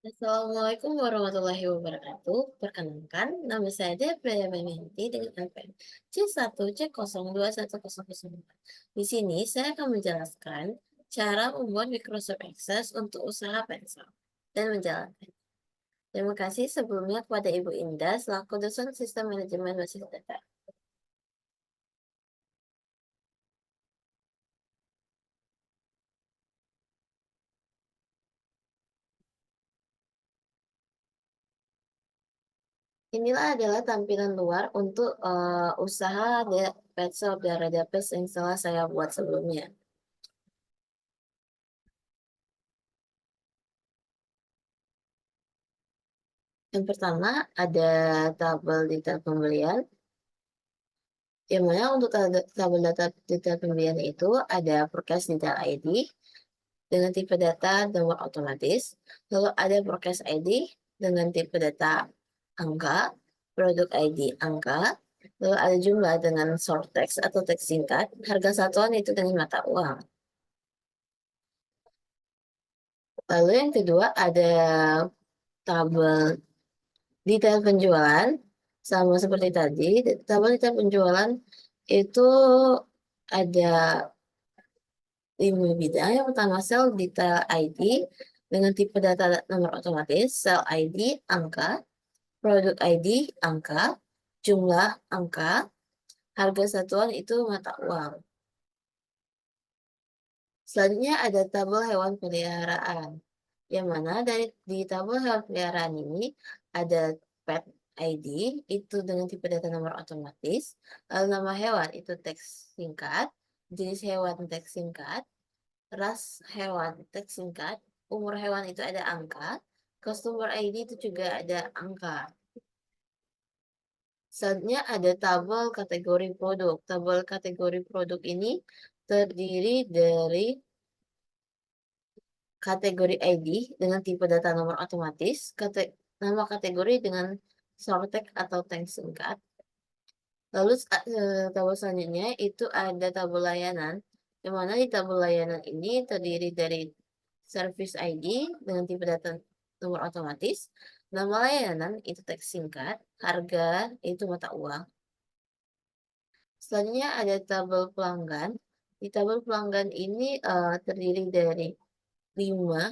Assalamualaikum warahmatullahi wabarakatuh. Perkenalkan, nama saya Debra Yaminti dengan NPM C1C021004. Di sini saya akan menjelaskan cara membuat Microsoft Access untuk usaha pensel dan menjalankan. Terima kasih sebelumnya kepada Ibu Indah selaku dosen Sistem Manajemen Basis Data. Inilah adalah tampilan luar untuk usaha pet shop dan database yang telah saya buat sebelumnya. Yang pertama ada tabel detail pembelian, yang mana untuk tabel data detail pembelian itu ada forecast detail ID dengan tipe data nomor otomatis, lalu ada forecast ID dengan tipe data angka, produk ID angka, lalu ada jumlah dengan short text atau teks singkat, harga satuan itu dengan mata uang. Lalu yang kedua ada tabel detail penjualan, sama seperti tadi, tabel detail penjualan itu ada 5 bidang. Yang pertama sel detail ID dengan tipe data nomor otomatis, sel ID angka, produk ID angka, jumlah angka, harga satuan itu mata uang. Selanjutnya ada tabel hewan peliharaan, yang mana di tabel hewan peliharaan ini ada pet ID itu dengan tipe data nomor otomatis, lalu nama hewan itu teks singkat, jenis hewan teks singkat, ras hewan teks singkat, umur hewan itu ada angka, customer ID itu juga ada angka. Selanjutnya ada tabel kategori produk. Tabel kategori produk ini terdiri dari kategori ID dengan tipe data nomor otomatis, nama kategori dengan short text atau teks singkat. Lalu tabel selanjutnya itu ada tabel layanan, yang mana di tabel layanan ini terdiri dari service ID dengan tipe data nomor otomatis, nama layanan itu teks singkat, harga itu mata uang. Selanjutnya ada tabel pelanggan. Di tabel pelanggan ini terdiri dari 5.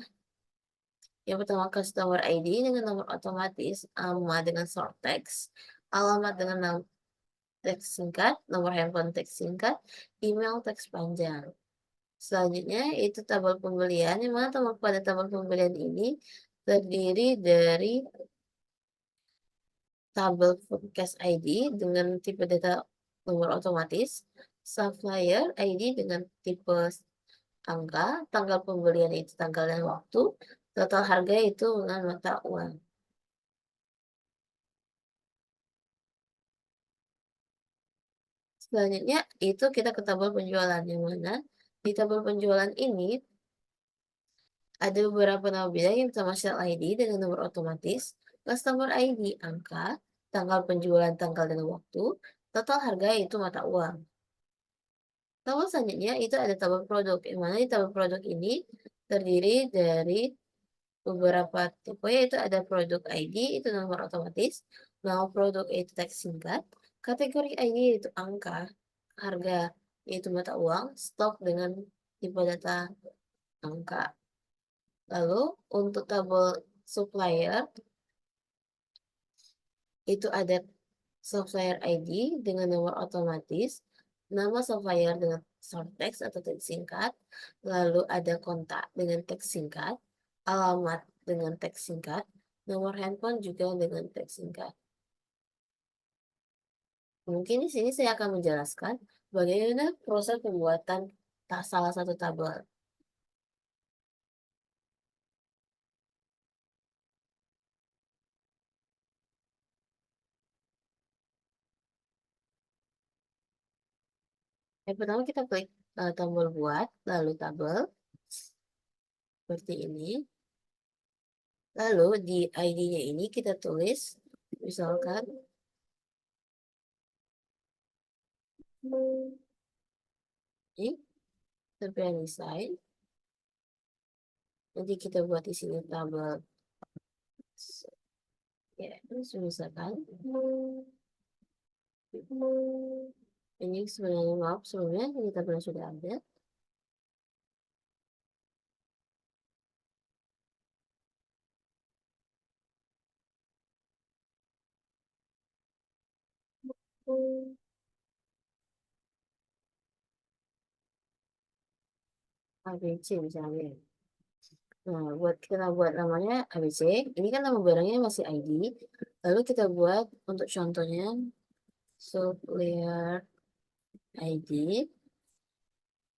Yang pertama customer ID dengan nomor otomatis, nama dengan short text, alamat dengan teks singkat, nomor handphone teks singkat, email teks panjang. Selanjutnya itu tabel pembelian, yang mana pada tabel pembelian ini terdiri dari tabel forecast ID dengan tipe data nomor otomatis, supplier ID dengan tipe angka, tanggal pembelian itu tanggal dan waktu, total harga itu dengan mata uang. Selanjutnya itu kita ke tabel penjualan, yang mana di tabel penjualan ini ada beberapa nama bidang. Yang pertama sel ID dengan nomor otomatis, customer ID angka, tanggal penjualan tanggal dan waktu, total harga itu mata uang. Tabel selanjutnya itu ada tabel produk, yang mana di tabel produk ini terdiri dari beberapa tipe, yaitu ada produk ID itu nomor otomatis, nama produk itu teks singkat, kategori ID itu angka, harga yaitu mata uang, stok dengan tipe data angka. Lalu untuk tabel supplier itu ada supplier ID dengan nomor otomatis, nama supplier dengan short text atau teks singkat, lalu ada kontak dengan teks singkat, alamat dengan teks singkat, nomor handphone juga dengan teks singkat. Mungkin di sini saya akan menjelaskan bagaimana proses pembuatan salah satu tabel. Yang pertama kita klik tombol buat, lalu tabel, seperti ini. Lalu di ID-nya ini kita tulis, misalkan, ini, design. Nanti kita buat di sini tabel Ya, terus misalkan ini sebenarnya maaf sebelumnya ini tabelnya sudah ada. ABC misalnya. Nah, kita buat namanya ABC. Ini kan nama barangnya masih ID. Lalu kita buat untuk contohnya supplier ID,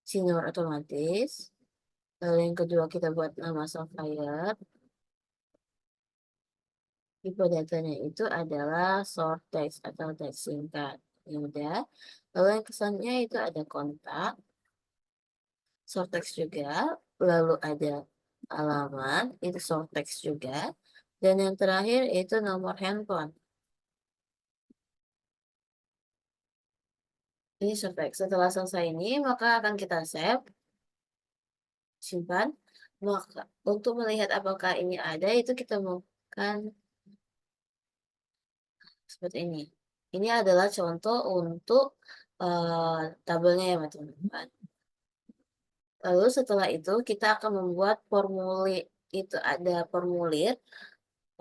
senior otomatis. Lalu yang kedua kita buat nama supplier. Tipe datanya itu adalah short text atau teks singkat. Ya udah. Lalu yang kesannya itu ada kontak, short text juga. Lalu ada alamat, itu short text juga. Dan yang terakhir itu nomor handphone. Ini short text. Setelah selesai ini, maka akan kita save, simpan. Maka untuk melihat apakah ini ada, itu kita bukan seperti ini. Ini adalah contoh untuk tabelnya ya teman-teman. Lalu setelah itu kita akan membuat formulir, itu ada formulir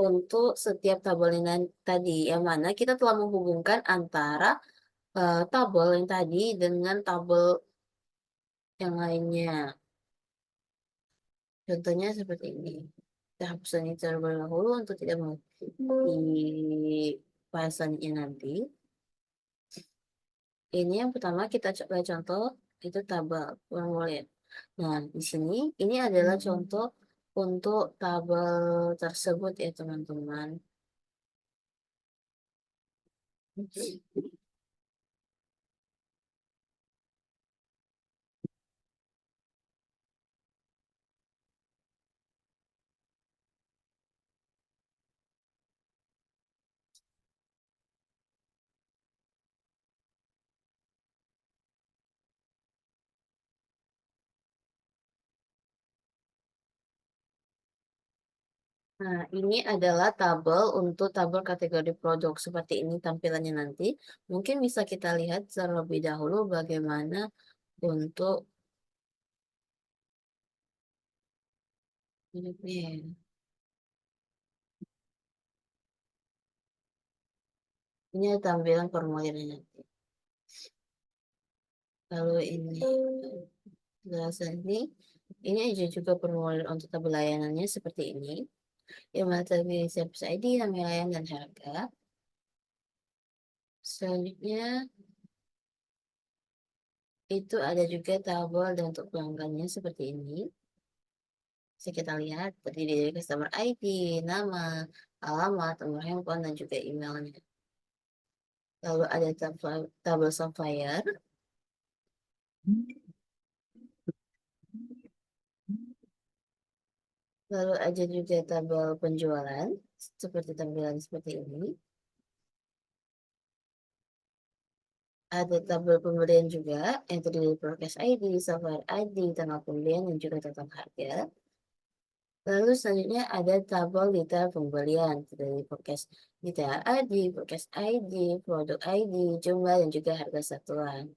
untuk setiap tabelnya tadi, yang mana kita telah menghubungkan antara tabel yang tadi dengan tabel yang lainnya. Contohnya seperti ini. Kita hapus ini terlebih dahulu untuk tidak mau di bahasannya nanti. Ini yang pertama kita coba contoh itu tabel formulir. Nah, di sini ini adalah contoh untuk tabel tersebut ya teman-teman. Nah, ini adalah tabel untuk tabel kategori produk. Seperti ini tampilannya nanti. Mungkin bisa kita lihat terlebih dahulu bagaimana untuk ini. Ini tampilan formulirnya nanti. Lalu ini penjelasan ini aja juga formulir untuk tabel layanannya seperti ini. Yang mana tadi service ID, nama layanan, dan harga. Selanjutnya itu ada juga tabel dan untuk pelanggannya seperti ini. Bisa kita lihat terdiri dari customer ID, nama, alamat, nomor handphone, dan juga emailnya. Lalu ada tabel supplier. Lalu ada juga tabel penjualan, seperti tampilan seperti ini. Ada tabel pembelian juga, yang terdiri dari prokes ID, supplier ID, tanggal pembelian, dan juga total harga. Lalu selanjutnya ada tabel detail pembelian dari prokes detail ID, prokes ID, produk ID, jumlah, dan juga harga satuan.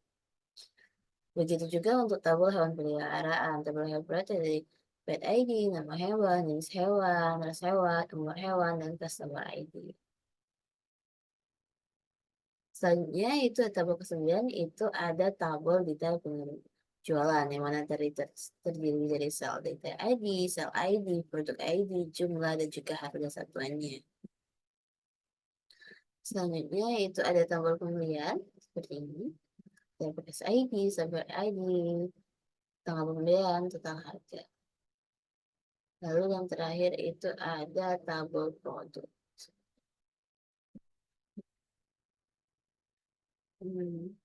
Begitu juga untuk tabel hewan peliharaan. Tabel hewan peliharaan dari pet ID, nama hewan, jenis hewan, ras hewan, umur hewan, dan customer ID. Selanjutnya itu tabel ke-9 itu ada tabel detail penjualan yang mana terdiri dari sel detail ID, sel ID, produk ID, jumlah, dan juga harga satuannya. Selanjutnya itu ada tabel pembelian seperti ini. Dapat ID, sabar ID, tanggal pembelian, total harga. Lalu yang terakhir itu ada tabel produk. Hmm.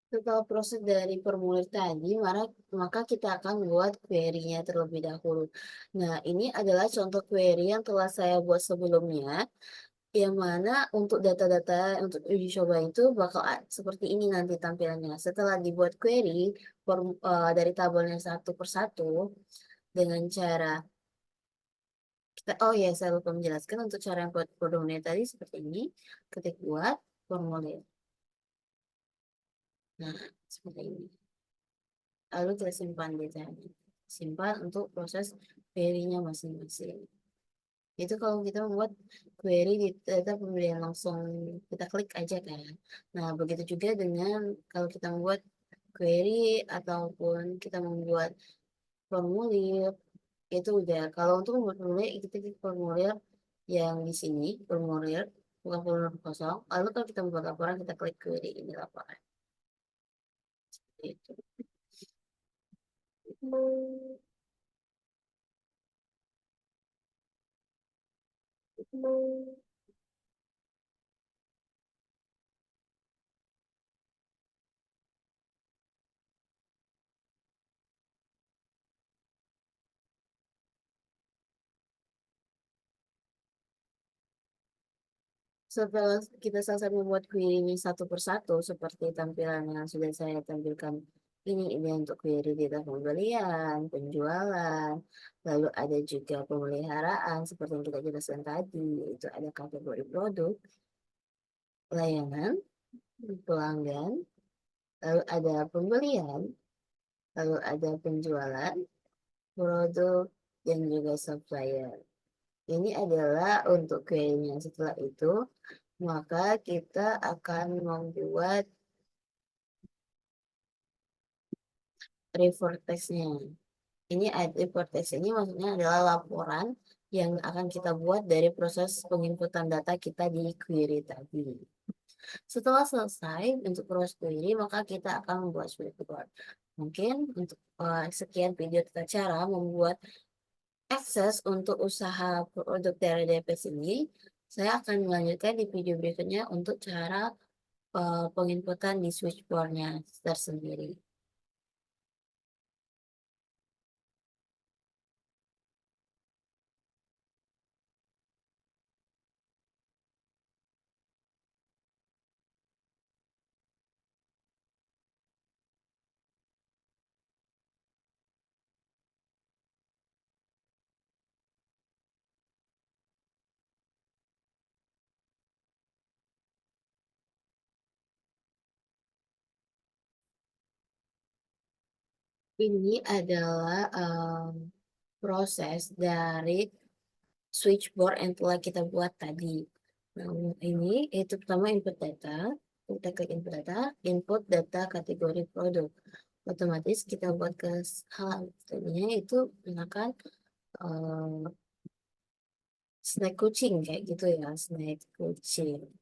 Setelah proses dari formulir tadi, maka kita akan buat query-nya terlebih dahulu. Nah, ini adalah contoh query yang telah saya buat sebelumnya, yang mana untuk data-data untuk uji coba itu bakal seperti ini nanti tampilannya. Setelah dibuat query dari tabelnya satu per satu dengan cara oh ya, saya lupa menjelaskan untuk cara yang buat formulir tadi seperti ini. Ketik buat formulir. Nah, seperti ini. Lalu kita simpan datanya. Simpan untuk proses query-nya masing-masing. Itu kalau kita membuat query di data pembelian langsung kita klik aja kan. Nah, begitu juga dengan kalau kita membuat query ataupun kita membuat formulir itu udah. Kalau untuk membuat formulir kita klik formulir yang di sini, formulir bukan formulir kosong. Lalu kalau kita membuat laporan kita klik query ini laporan. Itu. Setelah kita selesai membuat query ini satu persatu seperti tampilan yang sudah saya tampilkan ini untuk query data pembelian, penjualan, lalu ada juga pemeliharaan seperti yang kita jelaskan tadi, itu ada kategori produk, layanan, pelanggan, lalu ada pembelian, lalu ada penjualan, produk, dan juga supplier. Ini adalah untuk query-nya. Setelah itu, maka kita akan membuat report text-nya. Ini report text ini maksudnya adalah laporan yang akan kita buat dari proses penginputan data kita di query tadi. Setelah selesai untuk proses query, maka kita akan membuat dashboard. Mungkin untuk sekian video tata cara membuat akses untuk usaha produk dari DPS ini, saya akan melanjutkan di video berikutnya untuk cara penginputan di switchboard-nya tersendiri. Ini adalah proses dari switchboard yang telah kita buat tadi. Nah, ini itu pertama input data. Kita klik input data, input data kategori produk. Otomatis kita buat ke hal tadinya itu menggunakan snack kucing kayak gitu ya, snack kucing.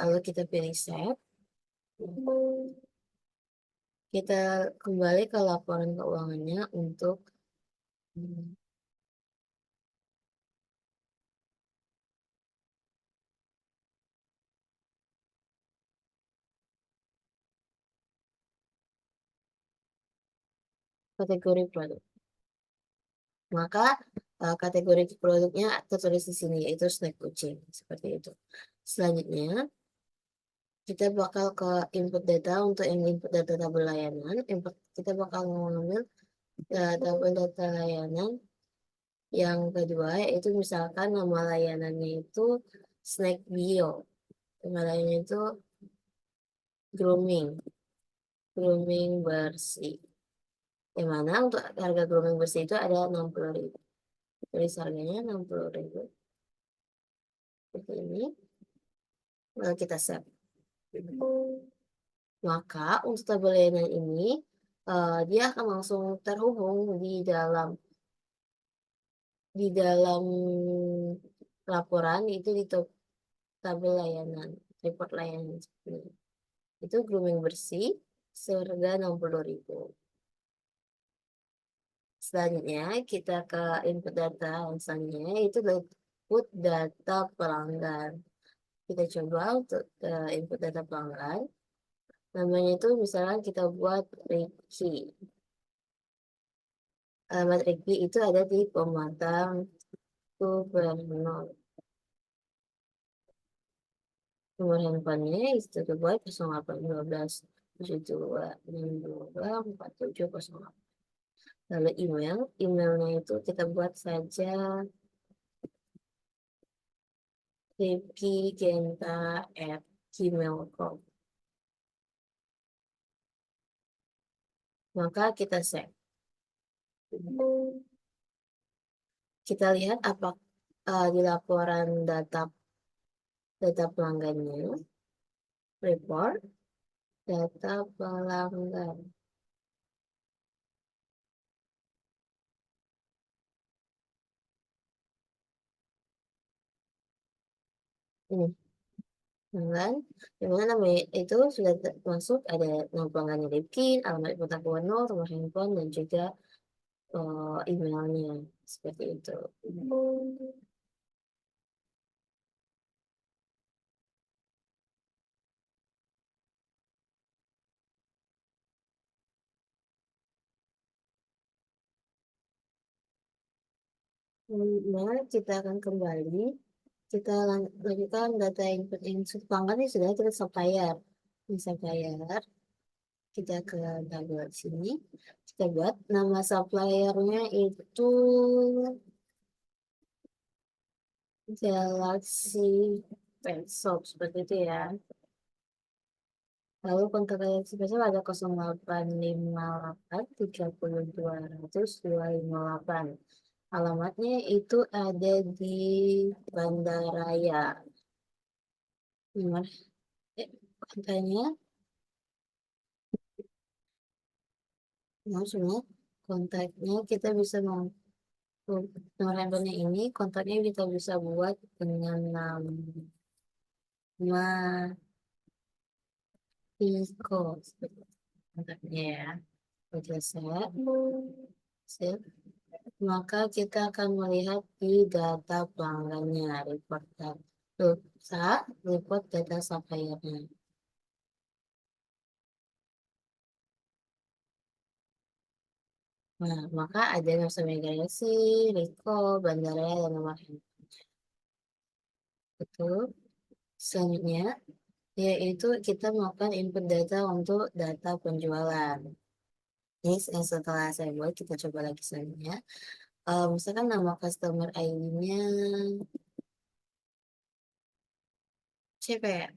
Lalu kita pilih set. Kita kembali ke laporan keuangannya untuk kategori produk. Maka kategori produknya tertulis di sini yaitu snack kucing seperti itu. Selanjutnya kita bakal ke input data untuk yang input data tabel layanan. Kita bakal mengambil tabel data layanan yang kedua yaitu misalkan nama layanannya itu snack bio. Nama layanannya itu grooming, grooming bersih. Yang mana untuk harga grooming bersih itu ada 60.000. Tulis harganya 60.000. Seperti ini. Lalu kita save. Maka untuk tabel layanan ini dia akan langsung terhubung di dalam laporan itu di tabel layanan, report layanan seperti ini. Itu grooming bersih seharga 60.000. Selanjutnya kita ke input data yang selanjutnya itu input data pelanggan. Kita coba untuk input data pelanggan. Namanya itu misalnya kita buat Ricky. Alamat Ricky itu ada di Pematang Gubernur. Nomor handphonenya itu buat 0812 72 62 4708. Lalu emailnya itu kita buat saja ripkigenta@gmail.com. Maka kita save. Kita lihat apa di laporan data pelanggannya, report data pelanggan. Ini pelanggan, dimana namanya itu sudah masuk ada nama pelanggannya Rifkin, alamat kontak Wono, nomor handphone, dan juga emailnya seperti itu. Nah, kita akan kembali. Kita lanjutkan data input pelanggan ini sudah kita supplier. Ini supplier. Kita ke tabel sini. Kita buat nama suppliernya itu Galaxy Pet Shop seperti itu ya. Lalu kontak Galaxy Pet Shop ada 0858 30 200 258. Alamatnya itu ada di Bandaraya. Nomor kontaknya, maksudnya kontaknya kita bisa mau nomor handphonenya ini kontaknya kita bisa buat dengan nama Piko seperti kontaknya ya. Oke, save. Maka kita akan melihat di data pelanggannya, report data suppliernya. Nah, maka ada Nusa Galaxy, Riko, Bandaraya, dan nomor handphone. Betul. Selanjutnya, yaitu kita melakukan input data untuk data penjualan. Ini setelah saya buat, kita coba lagi selanjutnya. Misalkan nama customer ID-nya siapa ya?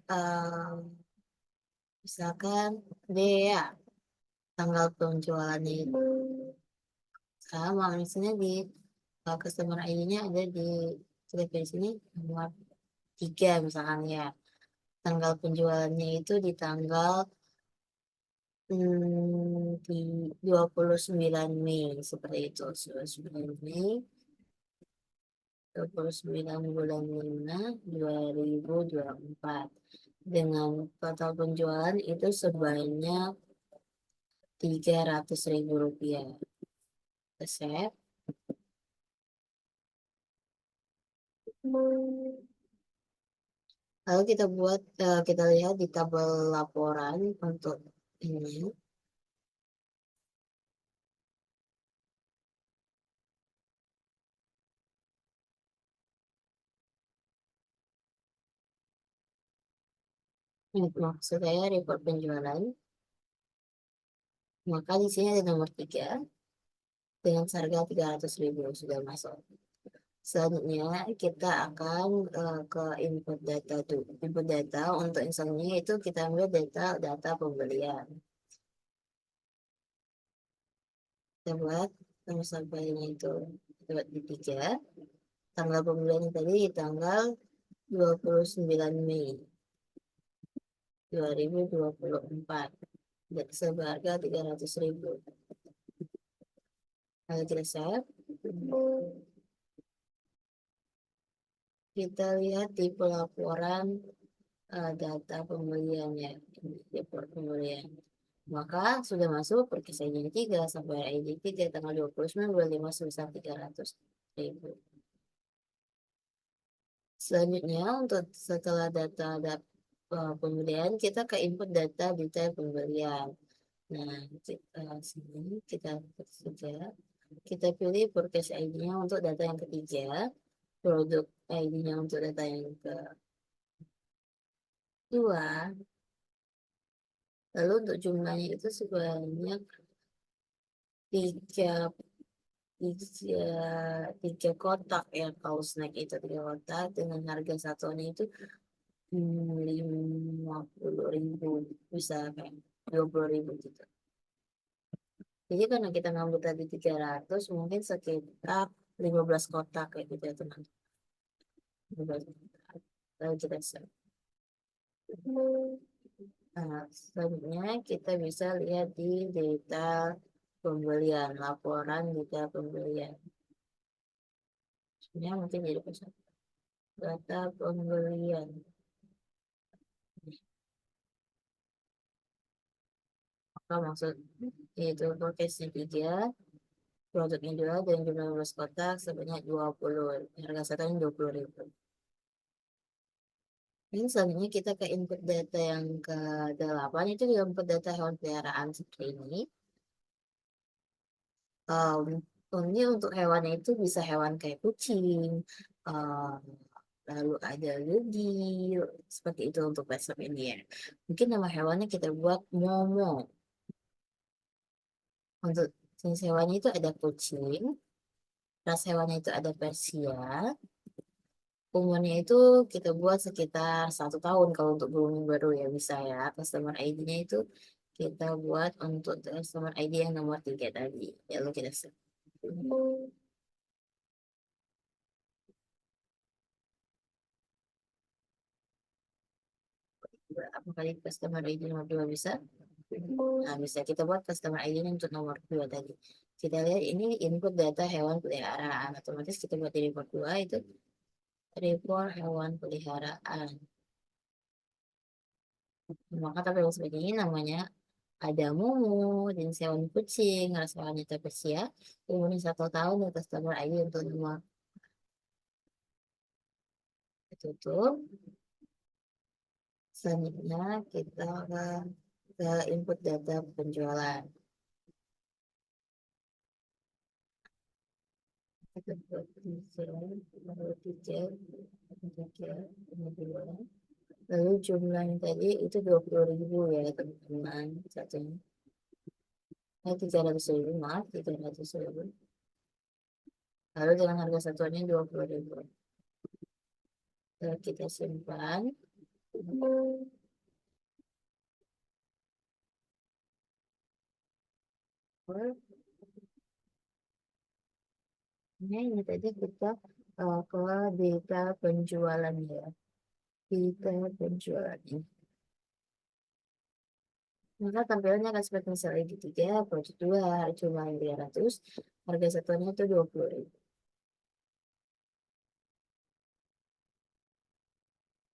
Misalkan Dea, tanggal penjualannya itu sama, misalnya di customer ID-nya ada di sini nomor 3 misalkan ya. Tanggal penjualannya itu di tanggal di 29 Mei seperti itu. 29 Mei 29 bulan 5 2024 dengan total penjualan itu sebanyak Rp300.000. Set. Lalu kita lihat di tabel laporan untuk ini. Ini maksud saya report penjualan. Maka di sini ada nomor 3 dengan harga 300.000 sudah masuk. Selanjutnya kita akan ke input data tuh. Input data untuk misalnya itu kita ambil data pembelian. Kita buat nomor sampainya itu kita buat di 3. Tanggal pembelian tadi di tanggal 29 Mei 2024. Seharga 300.000. Lalu kita save. Kita lihat di pelaporan data pembeliannya, report pembelian. Maka sudah masuk perkisahnya 3 sampai ID 3 tanggal 29 bulan 5 sebesar 300.000. Selanjutnya untuk setelah data pembelian, kita ke input data detail pembelian. Nah, sini kita ketik saja. Kita pilih purchase ID-nya untuk data yang ketiga, produk ID-nya untuk data yang kedua, lalu untuk jumlahnya itu sebanyak tiga, tiga, tiga kotak ya. Kalau snack itu tiga kotak dengan harga satuannya itu 50.000, bisa kayak 20.000 gitu. Jadi karena kita ngambil tadi 300, mungkin sekitar 15 kotak kayak gitu ya teman. 15 kotak. Lalu kita set. Nah, selanjutnya kita bisa lihat di data pembelian, laporan data pembelian. Sebenarnya mungkin jadi pusat data pembelian. Apa maksud itu fokusnya 3, produknya 2 dan jumlah 15 kotak sebanyak 20. Harga satunya 20.000. Ini selanjutnya kita ke input data yang ke-8, itu juga input data hewan peliharaan seperti ini. Um, ini untuk hewannya itu bisa hewan kayak kucing, um, lalu ada ludi, seperti itu untuk besok ini ya. Mungkin nama hewannya kita buat Momo. Untuk jenis hewannya itu ada kucing, ras hewannya itu ada Persia, umurnya itu kita buat sekitar 1 tahun kalau untuk grooming baru ya bisa ya. Customer ID-nya itu kita buat untuk customer ID yang nomor 3 tadi. Ya lo kita set. Berapa kali customer ID nomor 2 bisa? Nah, bisa kita buat customer ID-nya untuk nomor 2 tadi. Kita lihat ini input data hewan peliharaan. Otomatis kita buat di report 2 itu report hewan peliharaan. Maka tabel seperti ini namanya ada Mumu, jenis hewan kucing, ras hewannya Persia, umurnya 1 tahun, dan customer ID untuk nomor tutup. Selanjutnya kita ke input data penjualan. Kita buat tiga, tiga. Lalu jumlahnya tadi itu 20.000 ya teman-teman. Satunya. 300.000, maaf 300.000. Lalu dengan harga satuannya 20.000. Lalu kita simpan. Nah, ini tadi kita ke data penjualan ya. Data penjualan ini. Maka tampilannya akan seperti misalnya di 3, produk 2, jumlah 300, harga satuannya itu 20.000.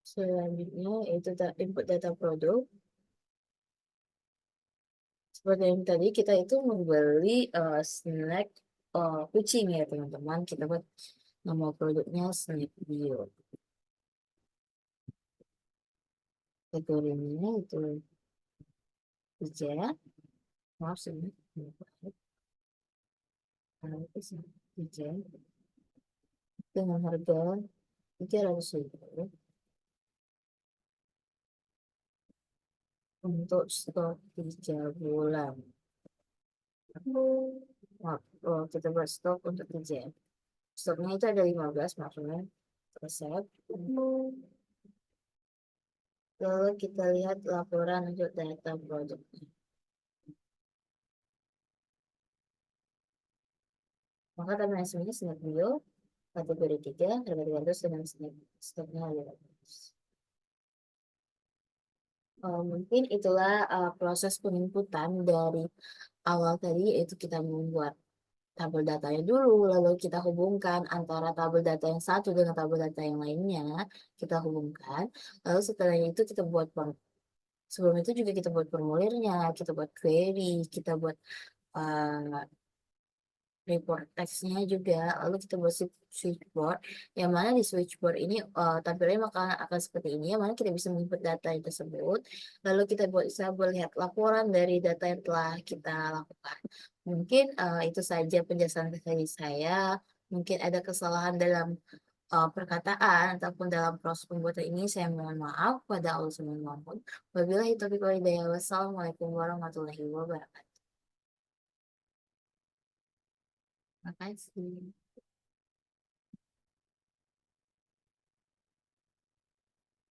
Selanjutnya itu input data produk. Seperti yang tadi kita itu membeli snack kucing ya teman-teman. Kita buat nama produknya snack bio. Kategorinya itu hijau. Maaf sini. Hijau. Dengan harga 300.000 untuk stok 3 bulan. Maaf, kita buat stok untuk 3. Stoknya itu ada 15 maksudnya. Resep. Lalu kita lihat laporan untuk data produk. Maka kami hasilnya snack bio, kategori 3, harga 300 dengan snack stoknya 500. Mungkin itulah proses penginputan dari awal tadi, yaitu kita membuat tabel datanya dulu, lalu kita hubungkan antara tabel data yang satu dengan tabel data yang lainnya, kita hubungkan, lalu setelah itu kita buat sebelum itu juga kita buat formulirnya, kita buat query, kita buat uh, report teksnya juga, lalu kita buat switchboard, yang mana di switchboard ini, tampilannya akan seperti ini, yang mana kita bisa menginput data yang tersebut, lalu kita bisa melihat laporan dari data yang telah kita lakukan. Mungkin, itu saja penjelasan dari saya, mungkin ada kesalahan dalam, perkataan ataupun dalam proses pembuatan ini, saya mohon maaf pada Allah subhanahu wa ta'ala. Wabillahi taufiq wal hidayah. Wassalamualaikum warahmatullahi wabarakatuh. Makasih.